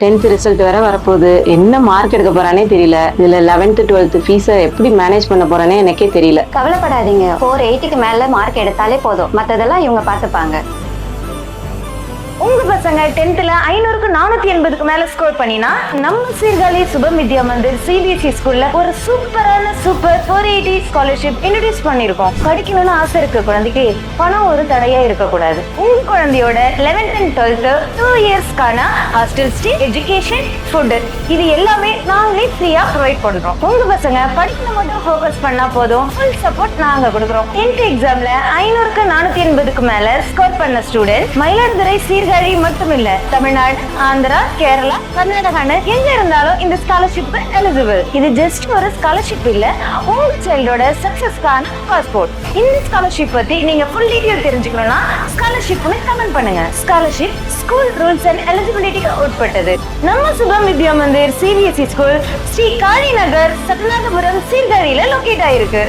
10th result வேற வரப்போகுது. என்ன மார்க் எடுக்க போறானே தெரியல. இதுல 11th 12th ஃபீஸை எப்படி மேனேஜ் பண்ண போறானே எனக்கே தெரியல. கவலைப்படாதீங்க, 480க்கு மேல மார்க் எடுத்தாலே போதும், மத்ததெல்லாம் இவங்க பாத்துப்பாங்க. உங்க பசங்க 10th 500க்கு 480க்கு மேல ஸ்கோர் பண்ணினா நம்ம சீர்காழி சுபம் வித்யா மந்திர் சிபிஎஸ்இ ஸ்கூல்ல ஒரு சூப்பரான 480 ஸ்காலர்ஷிப் இன்ட்ரோடியூஸ் பண்ணிருக்கோம். படிக்கணும்னு ஆசை இருக்க குழந்தைக்கு பணம் ஒரு தடையா இருக்கக்கூடாது. உங்க குழந்தையோட 11th and 12th 2 இயர்ஸ்க்கான ஹாஸ்டல் ஸ்டே, எஜுகேஷன், ஃபுட் இது எல்லாமே நாங்களே ஃப்ரீயா ப்ரொவைட் பண்றோம். உங்க பசங்க படிப்புல மட்டும் ஃபோக்கஸ் பண்ணா போதும், ஃபுல் சப்போர்ட் நாங்க கொடுக்குறோம். 10th எக்ஸாம்ல 500க்கு 480க்கு மேல ஸ்கோர் பண்ண ஸ்டூடெண்ட் மயிலாடுதுறை சீர்காழி மட்டும் இல்ல, தமிழ்நாடு, ஆந்திரா, கேரளா, கர்நாடகான்னு எங்க இருந்தாலும் இந்த ஸ்காலர்ஷிப் எலிஜிபிள். இது ஜஸ்ட் ஒரு ஸ்காலர்ஷிப் இல்ல, உங்க சைல்டோட சக்சஸ்க்கான பாஸ்போர்ட். இந்த ஸ்காலர்ஷிப் பத்தி நீங்க ஃபுல் டீடைல் தெரிஞ்சுக்கணும்னா ஸ்காலர்ஷிப்னு கமெண்ட் பண்ணுங்க. ஸ்காலர்ஷிப் ஸ்கூல் ரூல்ஸ் அண்ட் எலிஜிபிலிட்டிக்கு உட்பட்டது. நம்ம சுபம் வித்யா மந்திர் சிபிஎஸ்இ ஸ்கூல் ஸ்ரீ காளி நகர், சத்யநாதபுரம், சீர்காழியில லொகேட் ஆயிருக்கு.